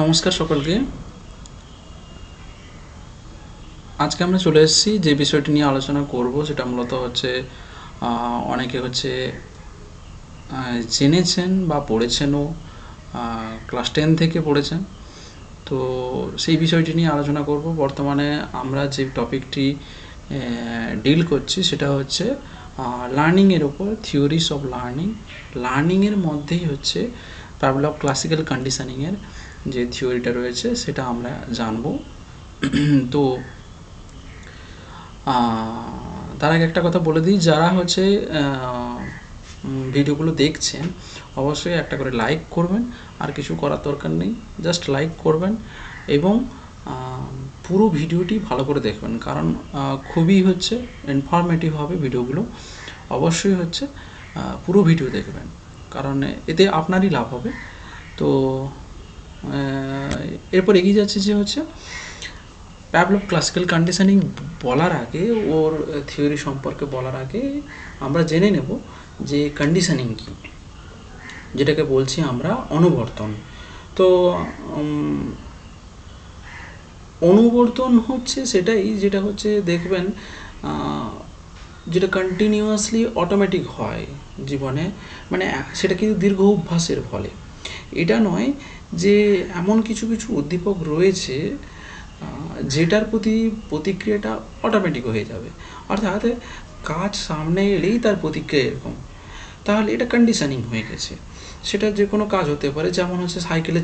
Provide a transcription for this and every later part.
নমস্কার সকলকে। আজকে আমরা চলে এসেছি যে বিষয়টি নিয়ে আলোচনা করব সেটা মূলত হচ্ছে অনেকে হচ্ছে জেনেছেন বা পড়েছেনও, ক্লাস 10 থেকে পড়েছেন। তো সেই বিষয়টি নিয়ে আলোচনা করব। বর্তমানে আমরা যে টপিকটি ডিল করছি সেটা হচ্ছে লার্নিংয়ের ওপর, থিওরিস অফ লার্নিংয়ের মধ্যেই হচ্ছে পাভলভ ক্লাসিক্যাল কন্ডিশনিংয়ের যে থিওরিটা রয়েছে সেটা আমরা জানব। তো তার আগে একটা কথা বলে দিই, যারা হচ্ছে ভিডিওগুলো দেখছেন অবশ্যই একটা করে লাইক করবেন, আর কিছু করার দরকার নেই, জাস্ট লাইক করবেন এবং পুরো ভিডিওটি ভালো করে দেখবেন, কারণ খুবই হচ্ছে ইনফরমেটিভ হবে ভিডিওগুলো। অবশ্যই হচ্ছে পুরো ভিডিও দেখবেন, কারণ এতে আপনারই লাভ হবে। তো এরপর এগিয়ে যাচ্ছে যে হচ্ছে পাভলভ ক্লাসিক্যাল কন্ডিশনিং বলার আগে, ওর থিওরি সম্পর্কে বলার আগে আমরা জেনে নেব যে কন্ডিশনিং কী, যেটাকে বলছি আমরা অনুবর্তন। তো অনুবর্তন হচ্ছে সেটাই যেটা হচ্ছে দেখবেন যেটা কন্টিনিউয়াসলি অটোমেটিক হয় জীবনে, মানে সেটা কিন্তু দীর্ঘ অভ্যাসের ফলে। এটা নয় যে এমন কিছু কিছু উদ্দীপক রয়েছে যেটার প্রতি প্রতিক্রিয়াটা অটোমেটিক হয়ে যাবে, অর্থাৎ কাজ সামনে এলেই তার প্রতিক্রিয়া এরকম, তাহলে এটা কন্ডিশনিং হয়ে গেছে। সেটা যে কোনো কাজ হতে পারে, যেমন হচ্ছে সাইকেলে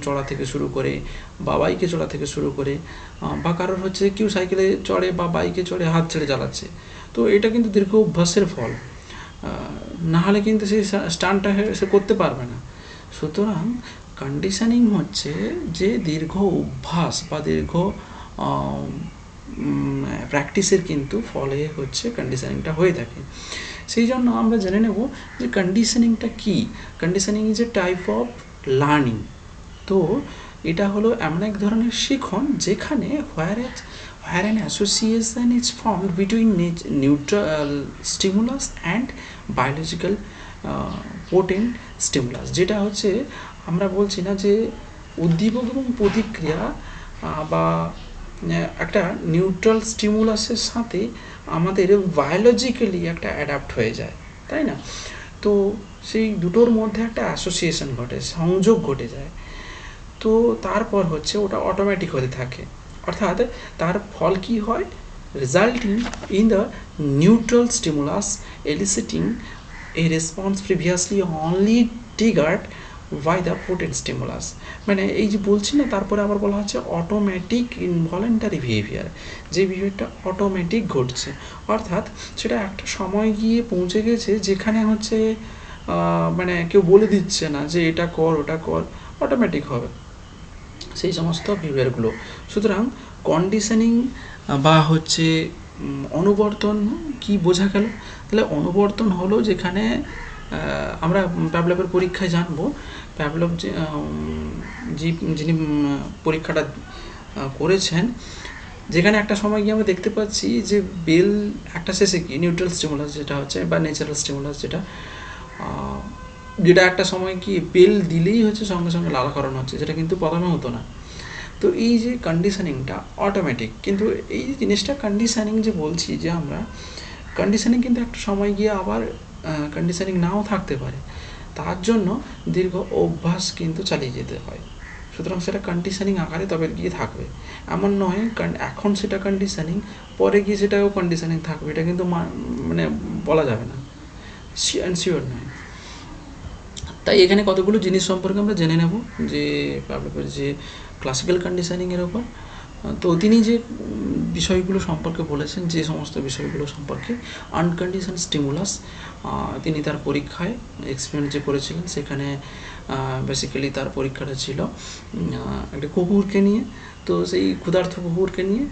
চড়া থেকে শুরু করে বা বাইকে চড়া থেকে শুরু করে, বা কারোর হচ্ছে কেউ সাইকেলে চড়ে বা বাইকে চড়ে হাত ছেড়ে চালাচ্ছে, তো এটা কিন্তু দীর্ঘ অভ্যাসের ফল, নাহলে কিন্তু সেই স্টান্টটা সে করতে পারবে না। সুতরাং কন্ডিশনিং হচ্ছে যে দীর্ঘ অভ্যাস বা দীর্ঘ প্র্যাকটিসের কিন্তু ফলে হচ্ছে কন্ডিশনিংটা হয়ে থাকে। সেই জন্য আমরা জেনে নেব যে কন্ডিশনিংটা কী। Conditioning is a type of learning. তো এটা হলো এমন এক ধরনের শিখন যেখানে where an association is formed between neutral stimulus and biological potent stimulus, যেটা হচ্ছে আমরা বলছি না যে উদ্দীপক এবং প্রতিক্রিয়া বা একটা নিউট্রাল স্টিমুলাসের সাথে আমাদের বায়োলজিক্যালি একটা অ্যাডাপ্ট হয়ে যায়, তাই না? তো সেই দুটোর মধ্যে একটা অ্যাসোসিয়েশন ঘটে, সংযোগ ঘটে যায়। তো তারপর হচ্ছে ওটা অটোমেটিক হতে থাকে, অর্থাৎ তার ফল কি হয়, resulting in the neutral stimulus eliciting a response previously only triggered by the potent stimulus. মানে এই যে বলছি না, তারপরে আবার বলা হচ্ছে অটোমেটিক ইনভলেন্টারি বিহেভিয়ার, যে বিহেভিয়ারটা অটোমেটিক ঘটছে, অর্থাৎ সেটা একটা সময় গিয়ে পৌঁছে গেছে যেখানে হচ্ছে মানে কেউ বলে দিচ্ছে না যে এটা কর ওটা কর, অটোমেটিক হবে সেই সমস্ত বিহেভিয়ারগুলো। সুতরাং কন্ডিশনিং বা হচ্ছে অনুবর্তন কি বোঝা গেল? তাহলে অনুবর্তন হলো যেখানে আমরা প্যাভলভের পরীক্ষায় জানবো, প্যাভলভ যিনি পরীক্ষাটা করেছেন, যেখানে একটা সময় গিয়ে আমরা দেখতে পাচ্ছি যে বেল একটা শেষে কি নিউট্রাল স্টিমুলাস যেটা হচ্ছে বা ন্যাচারাল স্টিমুলাস যেটা একটা সময় কি বেল দিলেই হচ্ছে সঙ্গে সঙ্গে লালাকরণ হচ্ছে, যেটা কিন্তু প্রথমে হতো না। তো এই যে কন্ডিশনিংটা অটোমেটিক, কিন্তু এই যে জিনিসটা কন্ডিশনিং যে বলছি যে আমরা কন্ডিশনিং কিন্তু একটা সময় গিয়ে আবার কন্ডিশনিং নাও থাকতে পারে, তার জন্য দীর্ঘ অভ্যাস কিন্তু চালিয়ে যেতে হয়। সুতরাং সেটা কন্ডিশনিং আকারে তবে গিয়ে থাকবে, এমন নয় এখন সেটা কন্ডিশনিং পরে গিয়ে সেটাও কন্ডিশনিং থাকবে, এটা কিন্তু মানে বলা যাবে না, শিওর নয়। তাই এখানে কতগুলো জিনিস সম্পর্কে আমরা জেনে নেব যে পাভলভের যে ক্লাসিক্যাল কন্ডিশনিংয়ের ওপর। তো তিনি যে বিষয়গুলো সম্পর্কে বলেছেন, যে সমস্ত বিষয়গুলো সম্পর্কে আনকন্ডিশন স্টিমুলাস, তিনি তার পরীক্ষায় এক্সপেরিমেন্ট যে করেছিলেন সেখানে বেসিক্যালি তার পরীক্ষাটা ছিল একটা কুকুরকে নিয়ে। তো সেই ক্ষুধার্ত কুকুরকে নিয়ে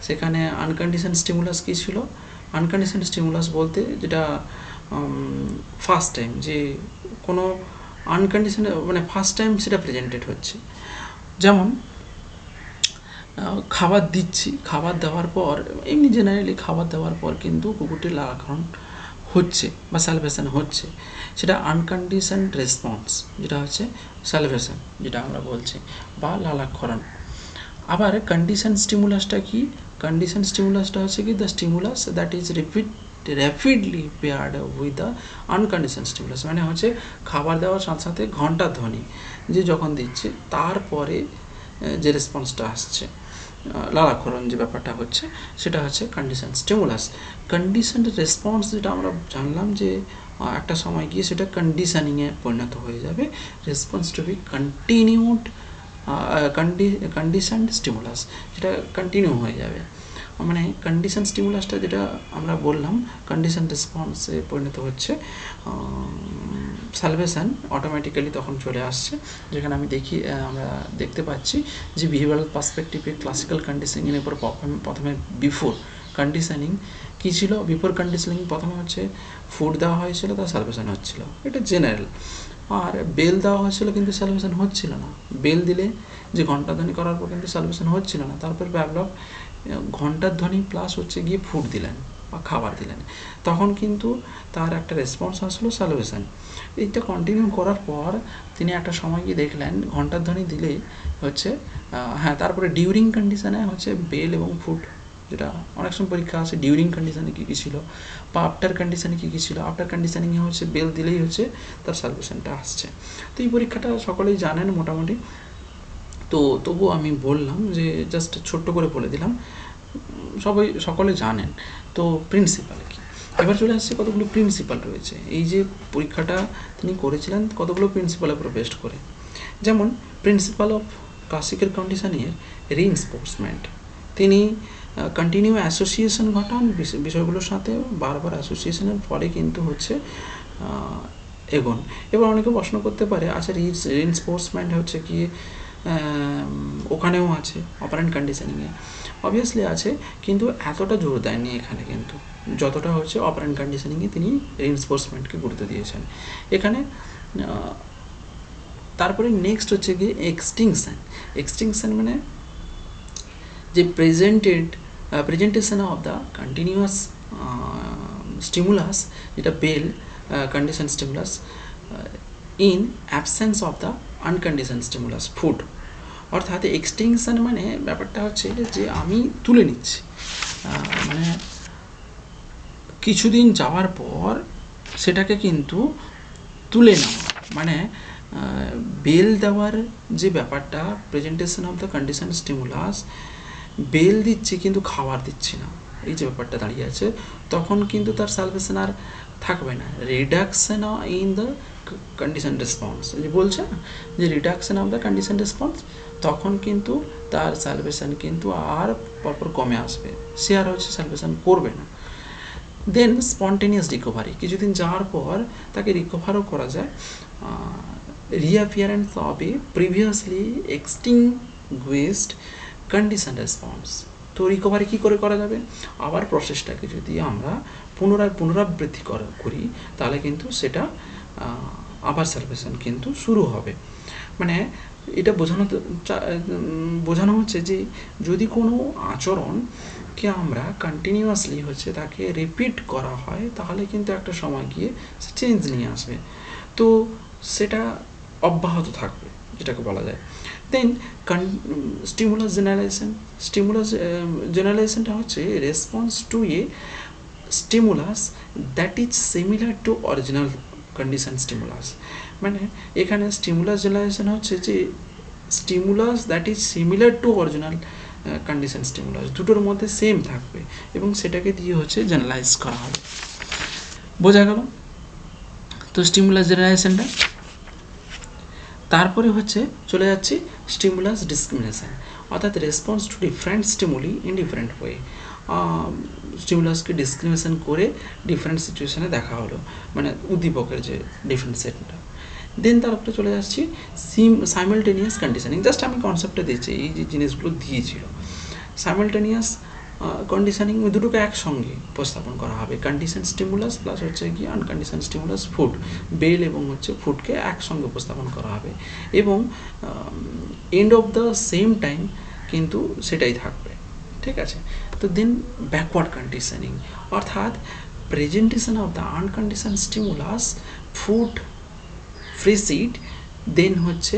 সেখানে আনকন্ডিশন স্টিমুলাস কী ছিল? আনকন্ডিশন স্টিমুলাস বলতে যেটা ফার্স্ট টাইম, যে কোনো আনকন্ডিশন মানে ফার্স্ট টাইম সেটা প্রেজেন্টেড হচ্ছে। যেমন খাবার দিচ্ছি, খাবার দেওয়ার পর এমনি জেনারেলি খাবার দেওয়ার পর কিন্তু কুকুরটির লালাকরণ হচ্ছে বা সালভেশন হচ্ছে, সেটা আনকন্ডিশনড রেসপন্স, যেটা হচ্ছে সালভেশন যেটা আমরা বলছি, বা লালাক্ষরণ। আবার কন্ডিশন স্টিমুলাসটা কি? কন্ডিশন স্টিমুলাসটা হচ্ছে কি the stimulus that is rapidly paired with the uncondition stimulus, মানে হচ্ছে খাবার দেওয়ার সাথে সাথে ঘন্টার ধ্বনি যে যখন দিচ্ছে তারপরে যে রেসপন্সটা আসছে, লালাক্ষরণ যে ব্যাপারটা হচ্ছে, সেটা হচ্ছে কন্ডিশন স্টিমুলাস। কন্ডিশন রেসপন্স যেটা আমরা জানলাম যে একটা সময় গিয়ে সেটা কন্ডিশনিংয়ে পরিণত হয়ে যাবে, response to be continued conditioned stimulus, যেটা কন্টিনিউ হয়ে যাবে। মানে কন্ডিশন স্টিমুলাসটা যেটা আমরা বললাম কন্ডিশন রেসপন্সে পরিণত হচ্ছে, সালভেশন অটোমেটিক্যালি তখন চলে আসছে, যেখানে আমরা দেখতে পাচ্ছি যে বিহেভিয়ারাল পার্সপেক্টিভে ক্লাসিক্যাল কন্ডিশনিংয়ের উপর প্রথমে বিফোর কন্ডিশনিং কী ছিল? বিফোর কন্ডিশনিং প্রথমে হচ্ছে ফুড দেওয়া হয়েছিল, তার সালভেশন হচ্ছিল, এটা জেনারেল। আর বেল দেওয়া হয়েছিল কিন্তু সালভেশন হচ্ছিল না। বেল দিলে যে ঘন্টা ধ্বনি করার পর কিন্তু সালভেশন হচ্ছিল না, তারপর প্যাভলভ ঘন্টার ধ্বনি প্লাস হচ্ছে গিয়ে ফুড দিলেন বা খাবার দিলেন, তখন কিন্তু তার একটা রেসপন্স আসলো সালভেশন। এইটা কন্টিনিউ করার পর তিনি একটা সময় গিয়ে দেখলেন ঘন্টার ধ্বনি দিলেই হচ্ছে হ্যাঁ, তারপরে ডিউরিং কন্ডিশনে হচ্ছে বেল এবং ফুড, যেটা অনেক সময় পরীক্ষা আছে ডিউরিং কন্ডিশনে কী কী ছিল বা আফটার কন্ডিশনে কী কী ছিল। আফটার কন্ডিশনিংয়ে হচ্ছে বেল দিলেই হচ্ছে তার সালভেশনটা আসছে। তো এই পরীক্ষাটা সকলেই জানেন মোটামুটি, তো তবুও আমি বললাম যে জাস্ট ছোট্ট করে বলে দিলাম, সকলে জানেন। তো প্রিন্সিপাল কি, এবার চলে আসছে কতগুলো প্রিন্সিপাল রয়েছে। এই যে পরীক্ষাটা তিনি করেছিলেন কতগুলো প্রিন্সিপালের উপর বেস্ট করে, যেমন প্রিন্সিপাল অফ ক্লাসিক্যাল কন্ডিশনের রিইনফোর্সমেন্ট, তিনি কন্টিনিউ অ্যাসোসিয়েশন ঘটান বিষয়গুলোর সাথে, বারবার অ্যাসোসিয়েশনের ফলে কিন্তু হচ্ছে এগোন। এবার অনেকে প্রশ্ন করতে পারে আচ্ছা রিইনফোর্সমেন্ট হচ্ছে কি ওখানেও আছে অপারেন্ট কন্ডিশনিংয়ে? অবভিয়াসলি আছে, কিন্তু এতটা জোর দেয়নি এখানে, কিন্তু যতটা হচ্ছে অপারেন্ট কন্ডিশনিংয়ে তিনি রিইনফোর্সমেন্টকে গুরুত্ব দিয়েছেন এখানে। তারপরে নেক্সট হচ্ছে কি এক্সটিংশন। এক্সটিংশন মানে যে presentation of the continuous stimulus, যেটা bell condition stimulus, in absence of the uncondition stimulus food. অর্থাৎ এক্সটিংশন মানে ব্যাপারটা হচ্ছে যে আমি তুলে নিচ্ছি, মানে কিছুদিন যাওয়ার পর সেটাকে কিন্তু তুলে নেওয়া, মানে বেল দেওয়ার যে ব্যাপারটা presentation of the condition stimulus, bell দিচ্ছি কিন্তু খাবার দিচ্ছি না, এই যে ব্যাপারটা দাঁড়িয়ে আছে, তখন কিন্তু তার সালভেশন আর থাকবে না। Reduction in the condition response, যে বলছে না যে reduction of the condition response, তখন কিন্তু তার সালভেশন কিন্তু আর পরপর কমে আসবে, সে আর হচ্ছে সালভেশন করবে না। দেন স্পন্টেনিয়াস রিকভারি, কিছুদিন যাওয়ার পর তাকে রিকভারও করা যায়, reappearance of a previously extinguished condition response. তো রিকভারি কী করে করা যাবে? আবার প্রসেসটাকে যদি আমরা পুনরাবৃত্তি করি তাহলে কিন্তু সেটা আবার সালভেশন কিন্তু শুরু হবে। মানে এটা বোঝানো হচ্ছে যে যদি কোনো আচরণকে আমরা কন্টিনিউয়াসলি হচ্ছে তাকে রিপিট করা হয়, তাহলে কিন্তু একটা সময় গিয়ে সে চেঞ্জ নিয়ে আসবে, তো সেটা অব্যাহত থাকবে, যেটাকে বলা যায়। দেন স্টিমুলাস জেনারেশন। স্টিমুলাস জেনারেশনটা হচ্ছে response to A stimulus that is similar to original condition stimulus. মানে এখানে স্টিমুলাস জেনারেশন হচ্ছে যে stimulus that is similar to original condition stimulus, দুটোর মধ্যে সেম থাকবে এবং সেটাকে দিয়ে হচ্ছে জেনারেলাইজ করা হবে। বোঝা গেল তো স্টিমুলাস জেনারেশনটা। তারপরে হচ্ছে চলে যাচ্ছি স্টিমুলাস ডিসক্রিমিনেশন, অর্থাৎ response to different stimuli in different way. স্টিমুলাসকে ডিসক্রিমিনেশন করে ডিফারেন্ট সিচুয়েশানে দেখা হলো, মানে উদ্দীপকের যে ডিফারেন্ট সেটটা। দেন তারপরে চলে যাচ্ছি সাইমালটেনিয়াস কন্ডিশনিং। জাস্ট আমি কনসেপ্টটা দিয়েছি, এই যে জিনিসগুলো দিয়েছিল। সাইমালটেনিয়াস কন্ডিশনিং দুটোকে একসঙ্গে উপস্থাপন করা হবে, কন্ডিশন স্টিমুলাস প্লাস হচ্ছে কি আনকন্ডিশন স্টিমুলাস ফুড, বেল এবং হচ্ছে ফুডকে একসঙ্গে উপস্থাপন করা হবে এবং end of the same time কিন্তু সেটাই থাকবে, ঠিক আছে। তো দেন ব্যাকওয়ার্ড কন্ডিশনিং, অর্থাৎ presentation of the unconditioned stimulus food precede দেন হচ্ছে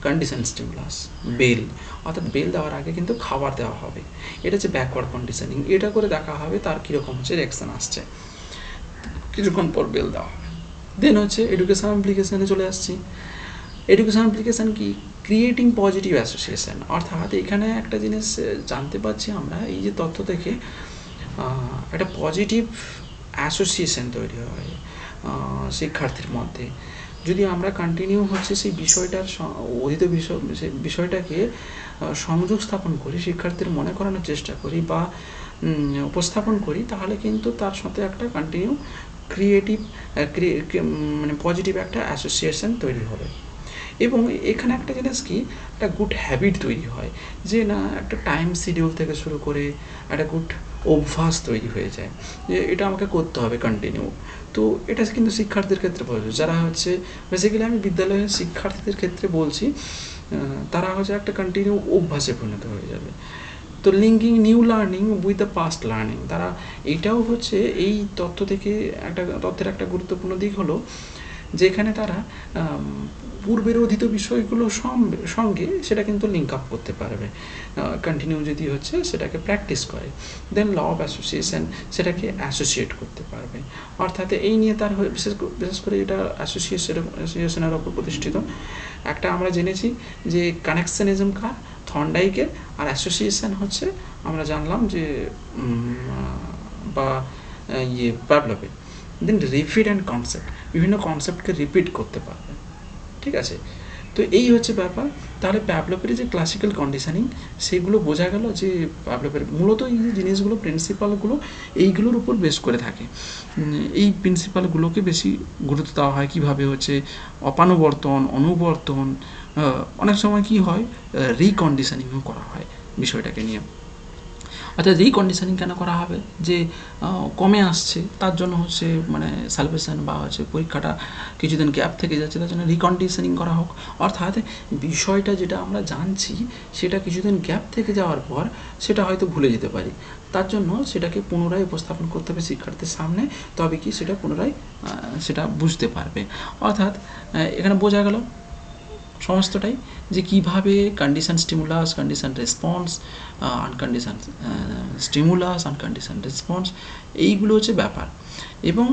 কন্ডিশন স্টিমুলাস বেল, অর্থাৎ বেল দেওয়ার আগে কিন্তু খাবার দেওয়া হবে। এটা হচ্ছে ব্যাকওয়ার্ড কন্ডিশনিং। এটা করে দেখা হবে তার কীরকম হচ্ছে রিয়াকশান আসছে, কিছুক্ষণ পর বেল দেওয়া হবে। দেন হচ্ছে এডুকেশন অ্যাপ্লিকেশানে চলে আসছি। এডুকেশন অ্যাপ্লিকেশান কি? ক্রিয়েটিং পজিটিভ অ্যাসোসিয়েশন, অর্থাৎ এখানে একটা জিনিস জানতে পারছি আমরা এই যে তথ্য থেকে একটা পজিটিভ অ্যাসোসিয়েশন তৈরি হয় শিক্ষার্থীর মধ্যে। যদি আমরা কন্টিনিউ হচ্ছে সেই বিষয়টার অধীত বিষয়টাকে সংযোগ স্থাপন করি, শিক্ষার্থীর মনে করানোর চেষ্টা করি বা উপস্থাপন করি, তাহলে কিন্তু তার সাথে একটা কন্টিনিউ ক্রিয়েটিভ মানে পজিটিভ একটা অ্যাসোসিয়েশন তৈরি হবে। এবং এখানে একটা জিনিস কি, একটা গুড হ্যাবিট তৈরি হয়, যে না একটা টাইম শিডিউল থেকে শুরু করে একটা গুড অভ্যাস তৈরি হয়ে যায় যে এটা আমাকে করতে হবে কন্টিনিউ। তো এটা কিন্তু শিক্ষার্থীদের ক্ষেত্রে প্রযোজ্য, যারা হচ্ছে বেসিক্যালি আমি বিদ্যালয়ের শিক্ষার্থীদের ক্ষেত্রে বলছি, তারা হচ্ছে একটা কন্টিনিউ অভ্যাসে পরিণত হয়ে যাবে। তো linking new learning with the past learning, তারা এইটাও হচ্ছে এই তথ্যের একটা গুরুত্বপূর্ণ দিক হলো যেখানে তারা পূর্বের অধীত বিষয়গুলোর সঙ্গে সেটা কিন্তু লিঙ্ক আপ করতে পারবে, কন্টিনিউ যদি হচ্ছে সেটাকে প্র্যাকটিস করে। দেন ল অফ অ্যাসোসিয়েশন, সেটাকে অ্যাসোসিয়েট করতে পারবে। অর্থাৎ এই নিয়ে তার বিশেষ করে এটা অ্যাসোসিয়েশনের ওপর প্রতিষ্ঠিত। একটা আমরা জেনেছি যে কানেকশনিজম কার, থর্নডাইকের, আর অ্যাসোসিয়েশন হচ্ছে আমরা জানলাম যে প্যাভলভের। দেন রিপিট অ্যান্ড কনসেপ্ট, বিভিন্ন কনসেপ্টকে রিপিট করতে পারবে। ঠিক আছে, তো এই হচ্ছে ব্যাপার। তাহলে প্যাভলভের যে ক্লাসিক্যাল কন্ডিশনিং সেগুলো বোঝা গেল যে প্যাভলভের মূলত এই যে জিনিসগুলো প্রিন্সিপালগুলো এইগুলোর উপর বেস করে থাকে। এই প্রিন্সিপালগুলোকে বেশি গুরুত্ব দেওয়া হয়। কীভাবে হচ্ছে অপানুবর্তন, অনুবর্তন, অনেক সময় কি হয় রিকন্ডিশনিংও করা হয় বিষয়টাকে নিয়ে। অর্থাৎ রিকন্ডিশনিং কেন করা হবে, যে কমে আসছে তার জন্য হচ্ছে মানে সালভেশন বা হচ্ছে পরীক্ষাটা কিছুদিন গ্যাপ থেকে যাচ্ছে, তার জন্য রিকন্ডিশনিং করা হোক। অর্থাৎ বিষয়টা যেটা আমরা জানছি সেটা কিছুদিন গ্যাপ থেকে যাওয়ার পর সেটা হয়তো ভুলে যেতে পারি, তার জন্য সেটাকে পুনরায় উপস্থাপন করতে হবে শিক্ষার্থীর সামনে, তবে কি সেটা পুনরায় সেটা বুঝতে পারবে। অর্থাৎ এখানে বোঝা গেল সমস্তটাই যে কীভাবে condition stimulus, condition response, uncondition stimulus, uncondition response, এইগুলো হচ্ছে ব্যাপার। এবং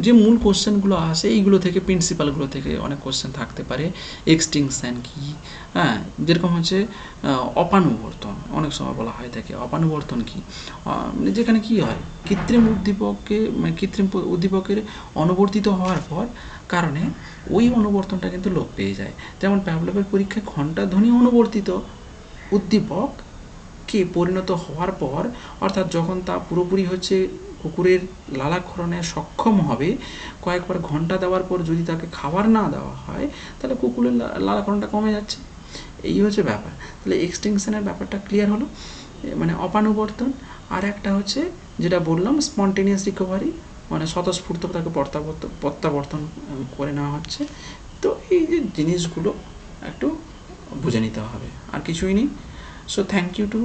যে মূল কোশ্চেনগুলো আসে এইগুলো থেকে, প্রিন্সিপালগুলো থেকে অনেক কোশ্চেন থাকতে পারে। এক্সটিংশন কী, হ্যাঁ, যেরকম হচ্ছে অপানুবর্তন, অনেক সময় বলা হয় থাকে অপানুবর্তন কী, যেখানে কি হয় কৃত্রিম উদ্দীপকের অনুবর্তিত হওয়ার পর কারণে ওই অনুবর্তনটা কিন্তু লোপ পেয়ে যায়। যেমন প্যাভলভের পরীক্ষায় ঘণ্টাধ্বনি অনুবর্তিত উদ্দীপককে পরিণত হওয়ার পর, অর্থাৎ যখন তা পুরোপুরি হচ্ছে কুকুরের লালাক্ষরণে সক্ষম হবে, কয়েকবার ঘন্টা দেওয়ার পর যদি তাকে খাবার না দেওয়া হয় তাহলে কুকুরের লালাক্ষরণটা কমে যাচ্ছে। এই হচ্ছে ব্যাপার। তাহলে এক্সটিংশনের ব্যাপারটা ক্লিয়ার হলো, মানে অপানুবর্তন। আর একটা হচ্ছে যেটা বললাম স্পন্টেনিয়াস রিকভারি, মানে স্বতঃস্ফূর্ত তাকে প্রত্যাবর্তন করে নেওয়া হচ্ছে। তো এই যে জিনিসগুলো একটু বুঝে নিতে হবে, আর কিছুই নেই। So thank you to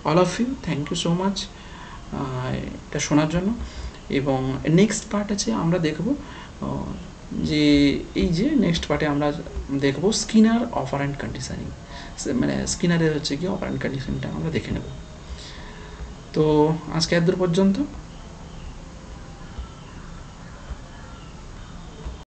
all of you, thank you so much এটা শোনার জন্য। এবং নেক্সট পার্ট আছে আমরা দেখব যে এই যে নেক্সট পার্টে আমরা দেখব স্কিনার অপারেন্ট কন্ডিশনিং, মানে স্কিনারের হচ্ছে কি অপারেন্ট কন্ডিশনটা আমরা দেখে নেব। তো আজকে এত দূর পর্যন্ত।